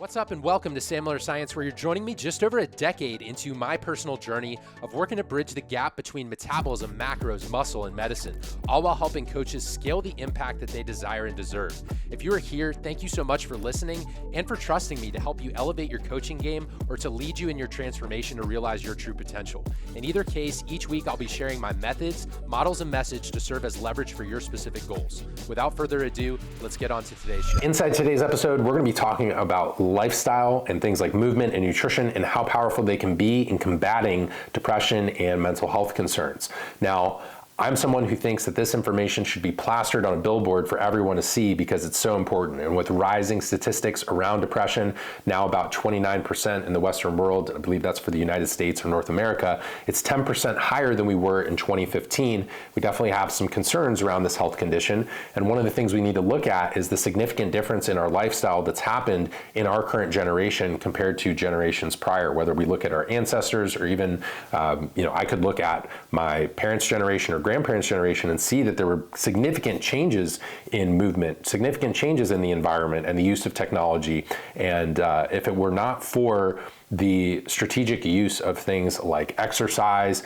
What's up and welcome to Sam Miller Science, where you're joining me just over a decade into my personal journey of working to bridge the gap between metabolism, macros, muscle, and medicine, all while helping coaches scale the impact that they desire and deserve. If you are here, thank you so much for listening and for trusting me to help you elevate your coaching game or to lead you in your transformation to realize your true potential. In either case, each week I'll be sharing my methods, models, and message to serve as leverage for your specific goals. Without further ado, let's get on to today's show. Inside today's episode, we're going to be talking about lifestyle and things like movement and nutrition and how powerful they can be in combating depression and mental health concerns. Now, I'm someone who thinks that this information should be plastered on a billboard for everyone to see because it's so important. And with rising statistics around depression, now about 29% in the Western world, and I believe that's for the United States or North America, it's 10% higher than we were in 2015. We definitely have some concerns around this health condition. And one of the things we need to look at is the significant difference in our lifestyle that's happened in our current generation compared to generations prior, whether we look at our ancestors or even, I could look at my parents' generation or grandparents' generation and see that there were significant changes in movement, significant changes in the environment and the use of technology. And if it were not for the strategic use of things like exercise,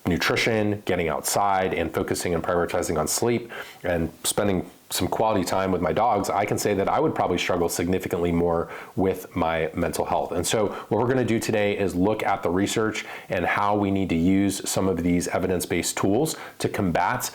nutrition, getting outside, and focusing and prioritizing on sleep and spending some quality time with my dogs, I can say that I would probably struggle significantly more with my mental health. And so what we're going to do today is look at the research and how we need to use some of these evidence-based tools to combat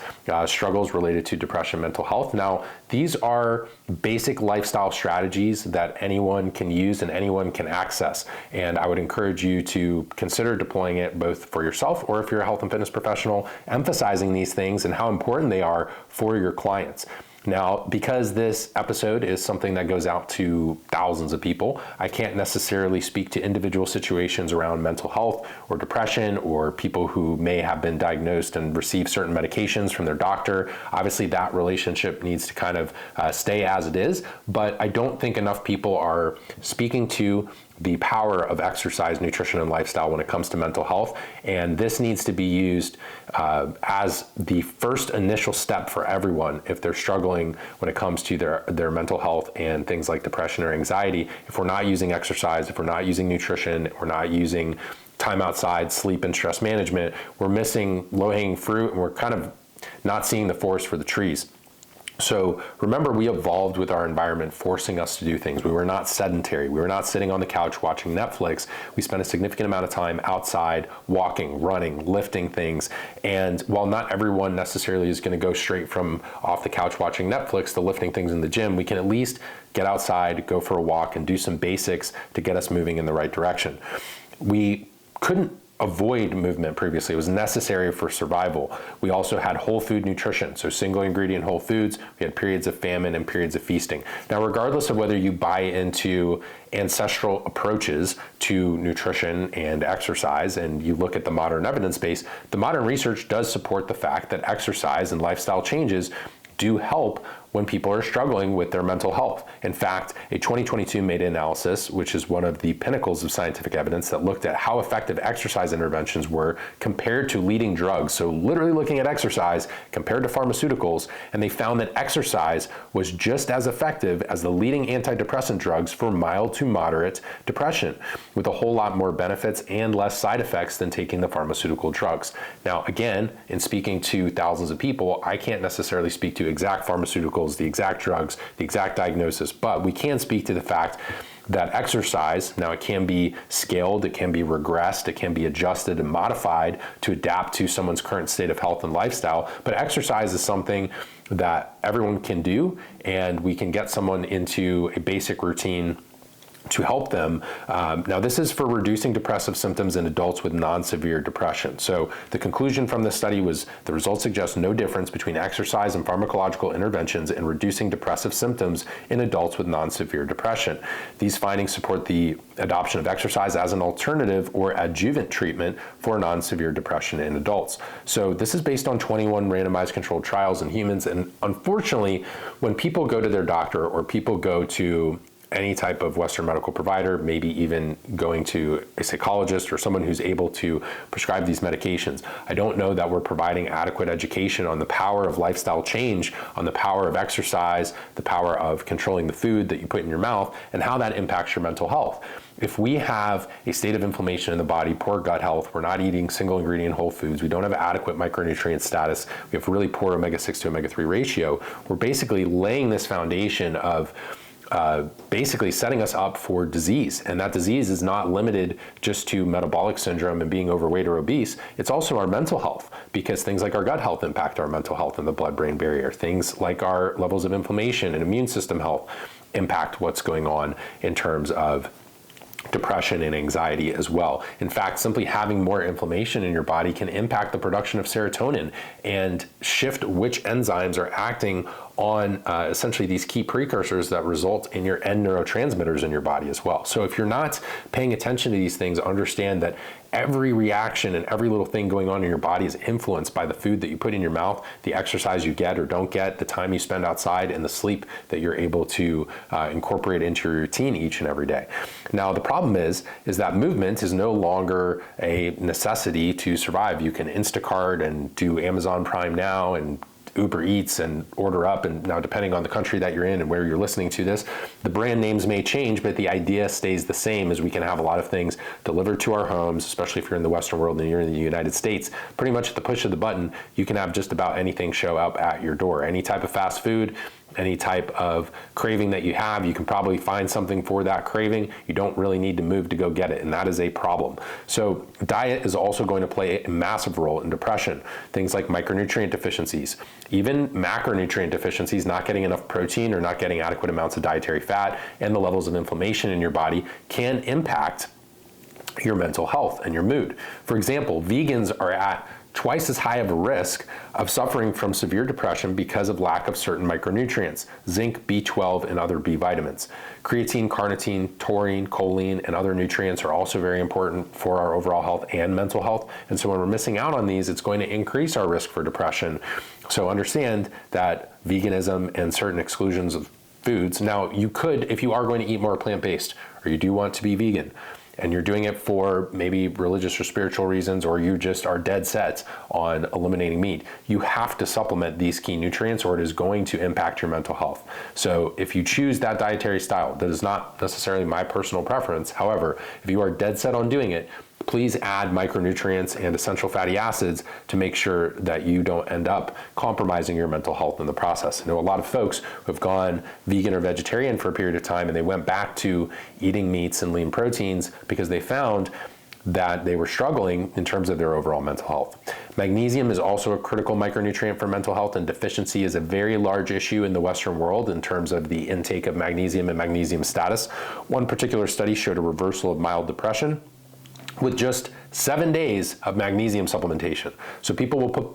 struggles related to depression and mental health. Now, these are basic lifestyle strategies that anyone can use and anyone can access. And I would encourage you to consider deploying it both for yourself or if you're a health and fitness professional, emphasizing these things and how important they are for your clients. Now, because this episode is something that goes out to thousands of people, I can't necessarily speak to individual situations around mental health or depression or people who may have been diagnosed and receive certain medications from their doctor. Obviously, that relationship needs to kind of stay as it is, but I don't think enough people are speaking to the power of exercise, nutrition, and lifestyle when it comes to mental health. And this needs to be used as the first initial step for everyone if they're struggling when it comes to their mental health and things like depression or anxiety. If we're not using exercise, if we're not using nutrition, if we're not using time outside, sleep, and stress management, we're missing low-hanging fruit and we're kind of not seeing the forest for the trees. So remember, we evolved with our environment forcing us to do things. We were not sedentary. We were not sitting on the couch watching Netflix. We spent a significant amount of time outside, walking, running, lifting things. And while not everyone necessarily is going to go straight from off the couch watching Netflix to lifting things in the gym, we can at least get outside, go for a walk, and do some basics to get us moving in the right direction. We couldn't avoid movement previously. It was necessary for survival. We also had whole food nutrition, so single ingredient whole foods. We had periods of famine and periods of feasting. Now, regardless of whether you buy into ancestral approaches to nutrition and exercise, and you look at the modern evidence base, the modern research does support the fact that exercise and lifestyle changes do help when people are struggling with their mental health. In fact, a 2022 meta-analysis, which is one of the pinnacles of scientific evidence that looked at how effective exercise interventions were compared to leading drugs, so literally looking at exercise compared to pharmaceuticals, and they found that exercise was just as effective as the leading antidepressant drugs for mild to moderate depression, with a whole lot more benefits and less side effects than taking the pharmaceutical drugs. Now, again, in speaking to thousands of people, I can't necessarily speak to exact pharmaceuticals, the exact drugs, the exact diagnosis, but we can speak to the fact that exercise, now it can be scaled, it can be regressed, it can be adjusted and modified to adapt to someone's current state of health and lifestyle, but exercise is something that everyone can do, and we can get someone into a basic routine to help them. Now, this is for reducing depressive symptoms in adults with non-severe depression. So the conclusion from this study was the results suggest no difference between exercise and pharmacological interventions in reducing depressive symptoms in adults with non-severe depression. These findings support the adoption of exercise as an alternative or adjuvant treatment for non-severe depression in adults. So this is based on 21 randomized controlled trials in humans. And unfortunately, when people go to their doctor or people go to any type of Western medical provider, maybe even going to a psychologist or someone who's able to prescribe these medications. I don't know that we're providing adequate education on the power of lifestyle change, on the power of exercise, the power of controlling the food that you put in your mouth, and how that impacts your mental health. If we have a state of inflammation in the body, poor gut health, we're not eating single ingredient whole foods, we don't have adequate micronutrient status, we have really poor omega-6 to omega-3 ratio, we're basically laying this foundation of basically setting us up for disease. And that disease is not limited just to metabolic syndrome and being overweight or obese. It's also our mental health, because things like our gut health impact our mental health and the blood-brain barrier. Things like our levels of inflammation and immune system health impact what's going on in terms of depression and anxiety as well. In fact, simply having more inflammation in your body can impact the production of serotonin and shift which enzymes are acting on essentially these key precursors that result in your end neurotransmitters in your body as well. So if you're not paying attention to these things, understand that every reaction and every little thing going on in your body is influenced by the food that you put in your mouth, the exercise you get or don't get, the time you spend outside, and the sleep that you're able to incorporate into your routine each and every day. Now, the problem is that movement is no longer a necessity to survive. You can Instacart and do Amazon Prime Now and Uber Eats and order up, and now depending on the country that you're in and where you're listening to this, the brand names may change, but the idea stays the same, as we can have a lot of things delivered to our homes, especially if you're in the Western world and you're in the United States. Pretty much at the push of the button, you can have just about anything show up at your door. Any type of fast food, any type of craving that you have, you can probably find something for that craving. You don't really need to move to go get it, and that is a problem. So diet is also going to play a massive role in depression. Things like micronutrient deficiencies, even macronutrient deficiencies, not getting enough protein or not getting adequate amounts of dietary fat, and the levels of inflammation in your body can impact your mental health and your mood. For example, vegans are at twice as high of a risk of suffering from severe depression because of lack of certain micronutrients, zinc, B12, and other B vitamins. Creatine, carnitine, taurine, choline, and other nutrients are also very important for our overall health and mental health. And so when we're missing out on these, it's going to increase our risk for depression. So understand that veganism and certain exclusions of foods. Now, you could, if you are going to eat more plant-based, or you do want to be vegan, and you're doing it for maybe religious or spiritual reasons, or you just are dead set on eliminating meat, you have to supplement these key nutrients, or it is going to impact your mental health. So if you choose that dietary style, that is not necessarily my personal preference. However, if you are dead set on doing it, please add micronutrients and essential fatty acids to make sure that you don't end up compromising your mental health in the process. I know a lot of folks who have gone vegan or vegetarian for a period of time, and they went back to eating meats and lean proteins because they found that they were struggling in terms of their overall mental health. Magnesium is also a critical micronutrient for mental health, and deficiency is a very large issue in the Western world in terms of the intake of magnesium and magnesium status. One particular study showed a reversal of mild depression with just 7 days of magnesium supplementation. So people will put,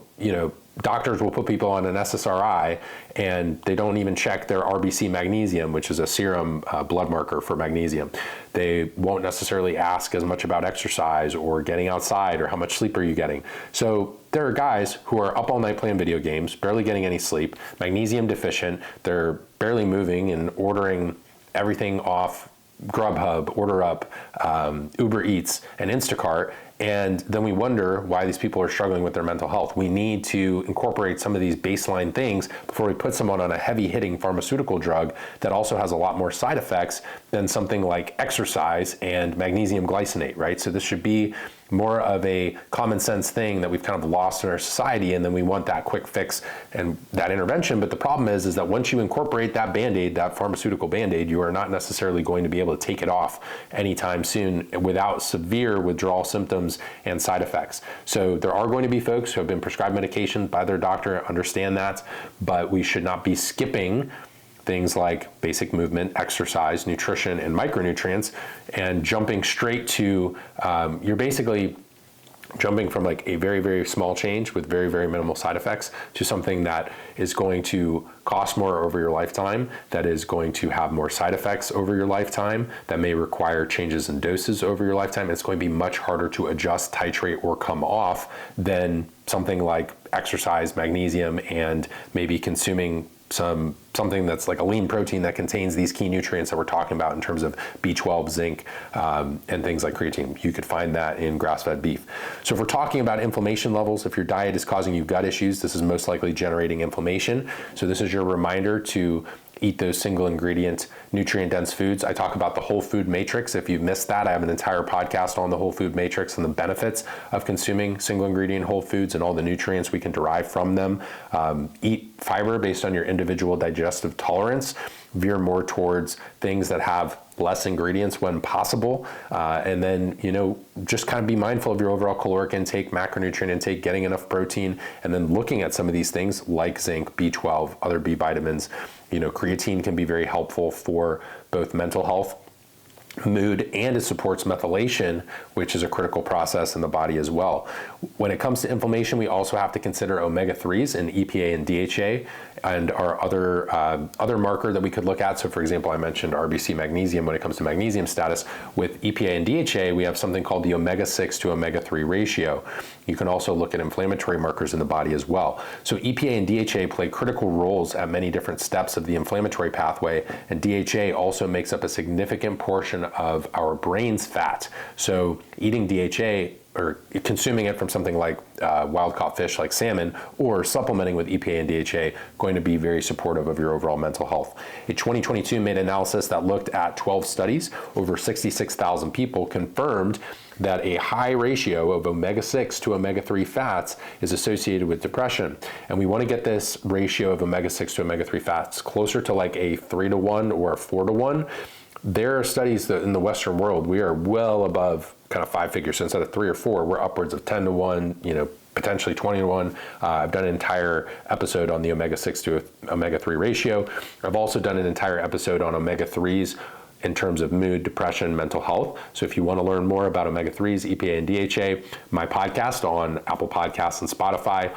doctors will put people on an SSRI, and they don't even check their RBC magnesium, which is a serum blood marker for magnesium. They won't necessarily ask as much about exercise or getting outside or how much sleep are you getting. So there are guys who are up all night playing video games, barely getting any sleep, magnesium deficient, they're barely moving and ordering everything off Grubhub, Order Up, Uber Eats, and Instacart, and then we wonder why these people are struggling with their mental health. We need to incorporate some of these baseline things before we put someone on a heavy-hitting pharmaceutical drug that also has a lot more side effects than something like exercise and magnesium glycinate, right? So this should be more of a common sense thing that we've kind of lost in our society, and then we want that quick fix and that intervention. But the problem is that once you incorporate that Band-Aid, that pharmaceutical Band-Aid, you are not necessarily going to be able to take it off anytime soon without severe withdrawal symptoms and side effects. So there are going to be folks who have been prescribed medication by their doctor, understand that, but we should not be skipping things like basic movement, exercise, nutrition, and micronutrients, and jumping straight to, you're basically jumping from like a very, very small change with very, very minimal side effects to something that is going to cost more over your lifetime, that is going to have more side effects over your lifetime, that may require changes in doses over your lifetime. It's going to be much harder to adjust, titrate, or come off than something like exercise, magnesium, and maybe consuming something that's like a lean protein that contains these key nutrients that we're talking about in terms of B12, zinc, and things like creatine. You could find that in grass-fed beef. So if we're talking about inflammation levels, if your diet is causing you gut issues, this is most likely generating inflammation. So this is your reminder to eat those single ingredient, nutrient dense foods. I talk about the whole food matrix. If you've missed that, I have an entire podcast on the whole food matrix and the benefits of consuming single ingredient whole foods and all the nutrients we can derive from them. Eat fiber based on your individual digestive tolerance. Veer more towards things that have less ingredients when possible. And then, just kind of be mindful of your overall caloric intake, macronutrient intake, getting enough protein, and then looking at some of these things like zinc, B12, other B vitamins. Creatine can be very helpful for both mental health, mood, and it supports methylation, which is a critical process in the body as well. When it comes to inflammation, we also have to consider omega-3s and EPA and DHA and our other marker that we could look at. So for example, I mentioned RBC magnesium. When it comes to magnesium status, with EPA and DHA, we have something called the omega-6 to omega-3 ratio. You can also look at inflammatory markers in the body as well. So EPA and DHA play critical roles at many different steps of the inflammatory pathway, and DHA also makes up a significant portion of our brain's fat. So eating DHA or consuming it from something like wild-caught fish like salmon, or supplementing with EPA and DHA, going to be very supportive of your overall mental health. A 2022 meta-analysis that looked at 12 studies, over 66,000 people, confirmed that a high ratio of omega-6 to omega-3 fats is associated with depression. And we want to get this ratio of omega-6 to omega-3 fats closer to like a 3-to-1 or a 4-to-1. There are studies that in the Western world, we are well above kind of 5 figures. So instead of 3 or 4, we're upwards of 10-to-1, potentially 20-to-1. I've done an entire episode on the omega-6 to omega-3 ratio. I've also done an entire episode on omega-3s in terms of mood, depression, mental health. So if you want to learn more about omega-3s, EPA, and DHA, my podcast on Apple Podcasts and Spotify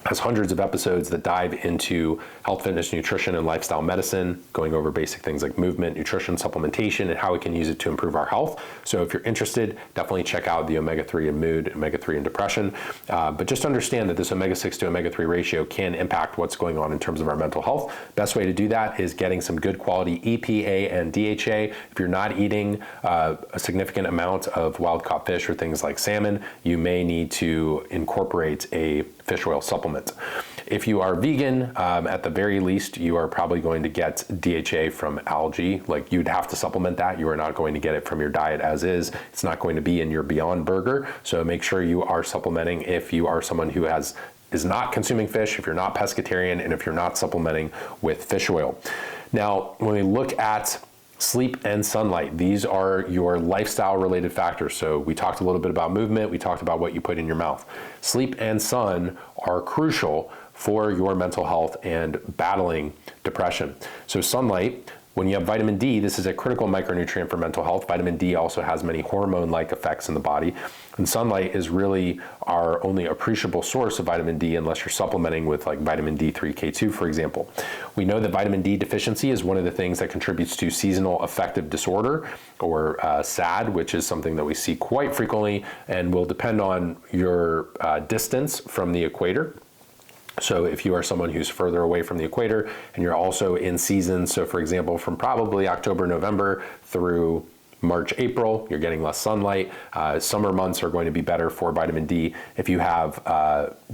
has hundreds of episodes that dive into health, fitness, nutrition, and lifestyle medicine, going over basic things like movement, nutrition, supplementation, and how we can use it to improve our health. So if you're interested, definitely check out the omega-3 in mood, omega-3 in depression. But just understand that this omega-6 to omega-3 ratio can impact what's going on in terms of our mental health. Best way to do that is getting some good quality EPA and DHA. If you're not eating a significant amount of wild-caught fish or things like salmon, you may need to incorporate a fish oil supplement. If you are vegan, at the very least, you are probably going to get DHA from algae. Like, you'd have to supplement that. You are not going to get it from your diet as is. It's not going to be in your Beyond Burger. So make sure you are supplementing if you are someone who is not consuming fish, if you're not pescatarian, and if you're not supplementing with fish oil. Now, when we look at sleep and sunlight, these are your lifestyle related factors. So we talked a little bit about movement, we talked about what you put in your mouth. Sleep and sun are crucial for your mental health and battling depression. So sunlight, when you have vitamin D, this is a critical micronutrient for mental health. Vitamin D also has many hormone-like effects in the body. And sunlight is really our only appreciable source of vitamin D unless you're supplementing with like vitamin D3K2, for example. We know that vitamin D deficiency is one of the things that contributes to seasonal affective disorder, or SAD, which is something that we see quite frequently and will depend on your distance from the equator. So if you are someone who's further away from the equator and you're also in season, so for example, from probably October, November through March, April, you're getting less sunlight. Summer months are going to be better for vitamin D. If you have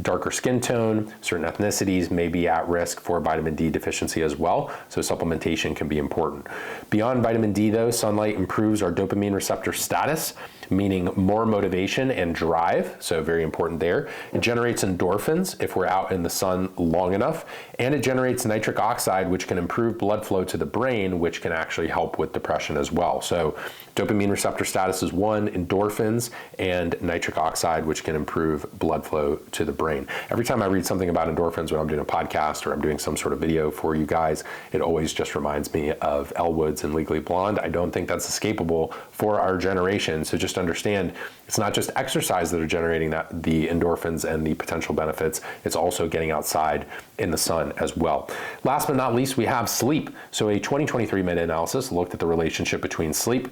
darker skin tone, certain ethnicities may be at risk for vitamin D deficiency as well. So supplementation can be important. Beyond vitamin D though, sunlight improves our dopamine receptor status, meaning more motivation and drive, so very important there. It generates endorphins if we're out in the sun long enough, and it generates nitric oxide, which can improve blood flow to the brain, which can actually help with depression as well. So dopamine receptor status is one, endorphins, and nitric oxide, which can improve blood flow to the brain. Every time I read something about endorphins when I'm doing a podcast or I'm doing some sort of video for you guys, it always just reminds me of Elle Woods and Legally Blonde. I don't think that's escapable for our generation, so just understand it's not just exercise that are generating the endorphins and the potential benefits, it's also getting outside in the sun as well. Last but not least, we have sleep. So a 2023 meta-analysis looked at the relationship between sleep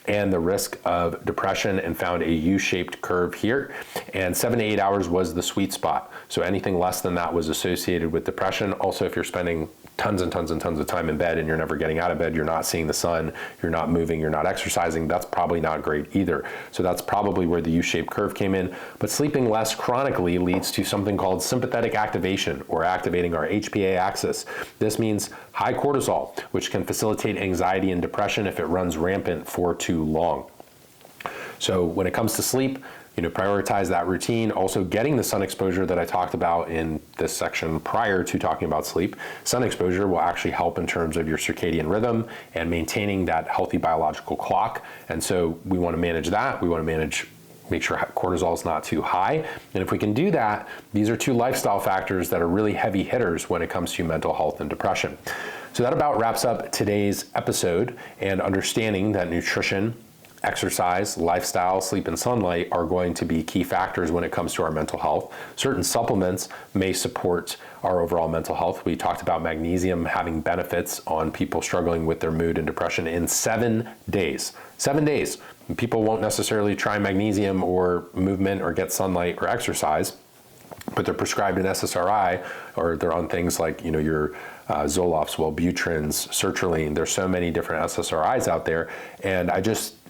and the risk of depression and found a U-shaped curve here, and 7 to 8 hours was the sweet spot. So anything less than that was associated with depression. Also, if you're spending tons and tons and tons of time in bed and you're never getting out of bed, you're not seeing the sun, you're not moving, you're not exercising, that's probably not great either. So that's probably where the U-shaped curve came in. But sleeping less chronically leads to something called sympathetic activation, or activating our HPA axis. This means high cortisol, which can facilitate anxiety and depression if it runs rampant for too long. So when it comes to sleep, prioritize that routine. Also, getting the sun exposure that I talked about in this section prior to talking about sleep. Sun exposure will actually help in terms of your circadian rhythm and maintaining that healthy biological clock. And so we want to manage that. We want to make sure cortisol is not too high. And if we can do that, these are two lifestyle factors that are really heavy hitters when it comes to mental health and depression. So that about wraps up today's episode, and understanding that nutrition, exercise, lifestyle, sleep, and sunlight are going to be key factors when it comes to our mental health. Certain supplements may support our overall mental health. We talked about magnesium having benefits on people struggling with their mood and depression in 7 days. 7 days. People won't necessarily try magnesium or movement or get sunlight or exercise, but they're prescribed an SSRI, or they're on things like your Zolofts, Wellbutrins, sertraline. There's so many different SSRIs out there, and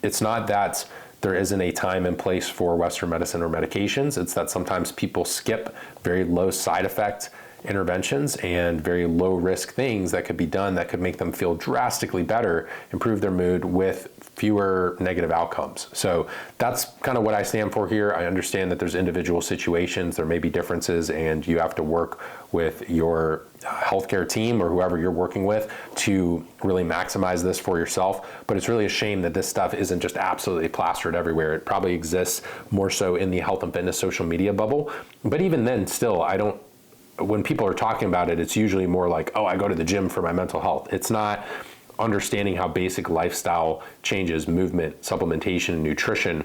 it's not that there isn't a time and place for Western medicine or medications. It's that sometimes people skip very low side effect interventions and very low risk things that could be done that could make them feel drastically better, improve their mood with fewer negative outcomes. So that's kind of what I stand for here. I understand that there's individual situations, there may be differences, and you have to work with your healthcare team or whoever you're working with to really maximize this for yourself. But it's really a shame that this stuff isn't just absolutely plastered everywhere. It probably exists more so in the health and fitness social media bubble. But even then, still, when people are talking about it, it's usually more like, oh, I go to the gym for my mental health. It's not understanding how basic lifestyle changes, movement, supplementation, and nutrition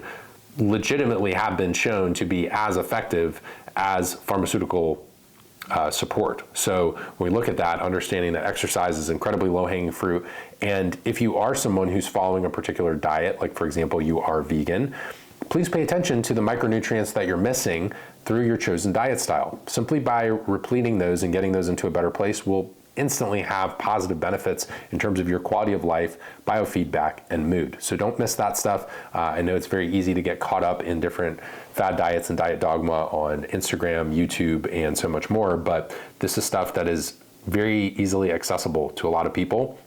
legitimately have been shown to be as effective as pharmaceutical support. So when we look at that, understanding that exercise is incredibly low-hanging fruit, and if you are someone who's following a particular diet, like for example, you are vegan, please pay attention to the micronutrients that you're missing through your chosen diet style. Simply by repleting those and getting those into a better place will instantly have positive benefits in terms of your quality of life, biofeedback, and mood. So don't miss that stuff. I know it's very easy to get caught up in different fad diets and diet dogma on Instagram, YouTube, and so much more, but this is stuff that is very easily accessible to a lot of people,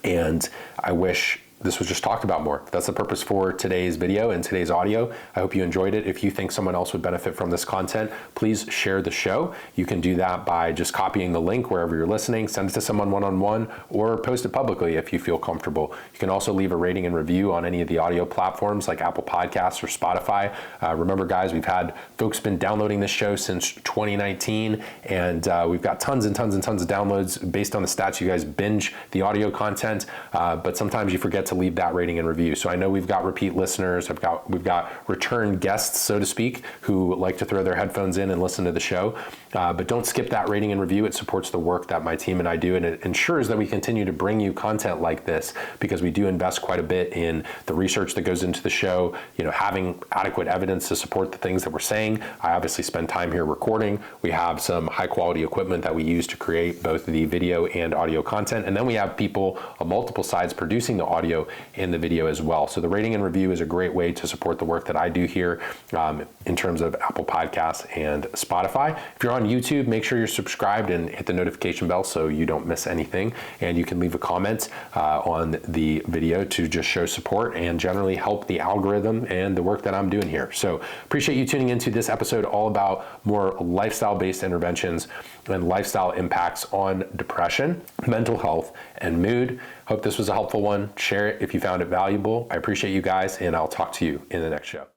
and I wish this was just talked about more. That's the purpose for today's video and today's audio. I hope you enjoyed it. If you think someone else would benefit from this content, please share the show. You can do that by just copying the link wherever you're listening, send it to someone one-on-one, or post it publicly if you feel comfortable. You can also leave a rating and review on any of the audio platforms like Apple Podcasts or Spotify. Remember, guys, we've had folks been downloading this show since 2019, and we've got tons and tons and tons of downloads based on the stats. You guys binge the audio content, but sometimes you forget to leave that rating and review. So I know we've got repeat listeners, we've got return guests, so to speak, who like to throw their headphones in and listen to the show. But don't skip that rating and review. It supports the work that my team and I do, and it ensures that we continue to bring you content like this, because we do invest quite a bit in the research that goes into the show, having adequate evidence to support the things that we're saying. I obviously spend time here recording. We have some high quality equipment that we use to create both the video and audio content, and then we have people on multiple sides producing the audio and the video as well. So the rating and review is a great way to support the work that I do here in terms of Apple Podcasts and Spotify. If you're on YouTube, make sure you're subscribed and hit the notification bell so you don't miss anything. And you can leave a comment on the video to just show support and generally help the algorithm and the work that I'm doing here. So appreciate you tuning into this episode all about more lifestyle-based interventions and lifestyle impacts on depression, mental health, and mood. Hope this was a helpful one. Share it if you found it valuable. I appreciate you guys, and I'll talk to you in the next show.